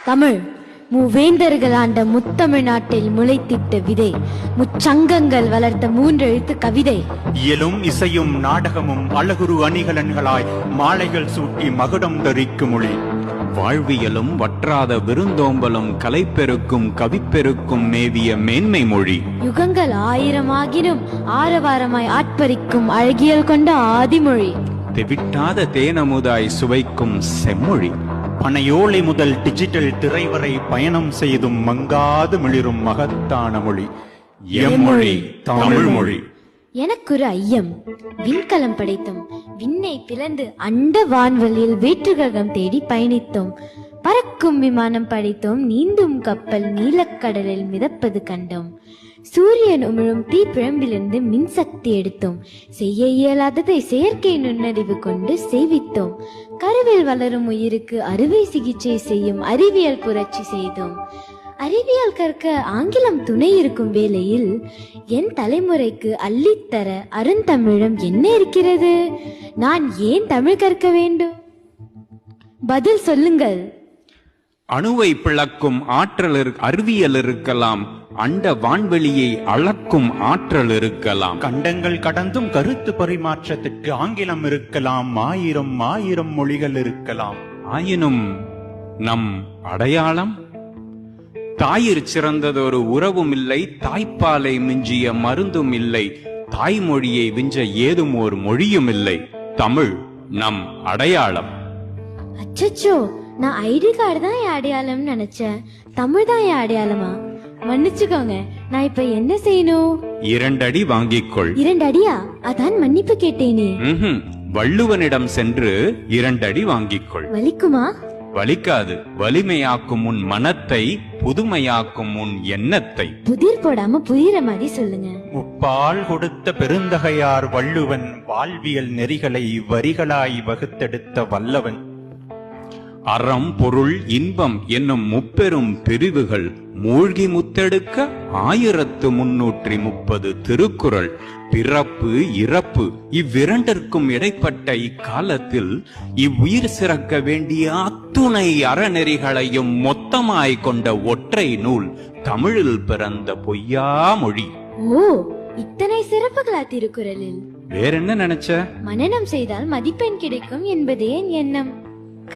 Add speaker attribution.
Speaker 1: தமிழ் மூவேந்தர்கள் ஆண்ட முத்தமிழ் நாட்டில் முளைத்திட்ட விதை, முச்சங்கங்கள் வளர்த்த மூன்றெழுத்து கவிதை.
Speaker 2: இயலும் இசையும் நாடகமும் அழகுரு அணிகலன்களாய் மாலைகள் சூட்டி மகுடம் தரிக்கும் மொழி.
Speaker 3: வாழ்வியலும் வற்றாத விருந்தோம்பலும் கலைப்பெருக்கும் கவிப்பெருக்கும் மேவிய மேன்மை மொழி.
Speaker 1: யுகங்கள் 1000 ஆகினும் ஆரவாரமாய் ஆட்பறிக்கும் அழகியல் கொண்ட ஆதிமொழி.
Speaker 3: தெவிட்டாத தேனமுதாய் சுவைக்கும் செம்மொழி.
Speaker 2: பனையோலை முதல் டிஜிட்டல் திரை வரை பயணம் செய்தும் மங்காது மிளிரும் மகத்தான மொழி எம்மொழி தமிழ் மொழி.
Speaker 1: எனக்கொரு ஐயம். விண்கலம் படைத்தோம், விண்ணை பிளந்து அண்ட வான்வெளியில் வேற்றுகிரகம் தேடி பயணித்தோம். பறக்கும் விமானம் படைத்தோம், நீந்தும் கப்பல் நீலக்கடலில் மிதப்பது கண்டோம். சூரியன் உமிழும் தீப்பிழம்பிலிருந்து மின்சக்தி எடுத்தோம். செய்ய இயலாததை செயற்கை நுண்ணறிவு கொண்டு செய்வித்தோம். கருவில் வளரும் உயிருக்கு அறுவை சிகிச்சை செய்யும் அறிவியல் புரட்சி செய்தோம். அறிவியல் கற்க ஆங்கிலம் துணை இருக்கும் வேளையில் என் தலைமுறைக்கு அள்ளித்தர அருந்தமிழம் என்ன இருக்கிறது? நான் ஏன் தமிழ் கற்க வேண்டும்? பதில் சொல்லுங்கள்.
Speaker 3: அணுவை பிளக்கும் ஆற்றல் அறிவியல் இருக்கலாம், அண்ட வான்வெளியை அளக்கும் ஆற்றல் இருக்கலாம்.
Speaker 2: கண்டங்கள் கடந்தும் கருத்து பரிமாற்றத்திற்கு ஆங்கிலம் இருக்கலாம், ஆயிரம் மொழிகள் இருக்கலாம்.
Speaker 3: ஆயினும் நம் அடையாளம்? தாயிற் சிறந்ததொரு உறவும் இல்லை, தாய்ப்பாலை மிஞ்சிய மருந்தும் இல்லை, தாய்மொழியை விஞ்ச ஏதும் ஒரு மொழியும் இல்லை. தமிழ் நம் அடையாளம்.
Speaker 1: அச்சச்சோ, நான் ஐடி கார்டு தான் என் அடையாளம்னு நினைச்சேன். தமிழ் தான் என் அடையாளமா? மன்னிச்சுக்கோங்க. நான் இப்ப என்ன செய்யணும்?
Speaker 3: 2 அடி வாங்கிக்கொள்.
Speaker 1: 2 அடியா? அதான் மன்னிப்பு கேட்டேனே.
Speaker 3: வள்ளுவனிடம் சென்று 2 அடி வாங்கிக்கொள்.
Speaker 1: வலிக்குமா?
Speaker 3: வலிக்காது. வலிமையாக்கும் உன் மனத்தை, புதுமையாக்கும் உன் எண்ணத்தை.
Speaker 1: புதிர் போடாம புரியுற மாதிரி சொல்லுங்க.
Speaker 2: முப்பால் கொடுத்த பெருந்தகையார் வள்ளுவன், வாழ்வியல் நெறிகளை வரிகளாய் வகுத்தெடுத்த வல்லவன்.
Speaker 3: அறம் பொருள் இன்பம் என்னும் முப்பெரும் பிரிவுகள் மூழ்கி முத்தெடுக்க 1330 திருக்குறள். பிறப்பு இறப்பு இவ்விரண்டிற்கும் இடைப்பட்ட இக்காலத்தில் இவ்வுயிர் சிறக்க வேண்டிய அத்துணை அறநெறிகளையும் மொத்தமாய் கொண்ட ஒற்றை நூல் தமிழில் பிறந்த பொய்யா மொழி.
Speaker 1: ஓ, இத்தனை சிறப்புகளா திருக்குறளில்?
Speaker 3: வேற என்ன நினைச்ச?
Speaker 1: மனனம் செய்தால் மதிப்பெண் கிடைக்கும் என்பதே என் எண்ணம்.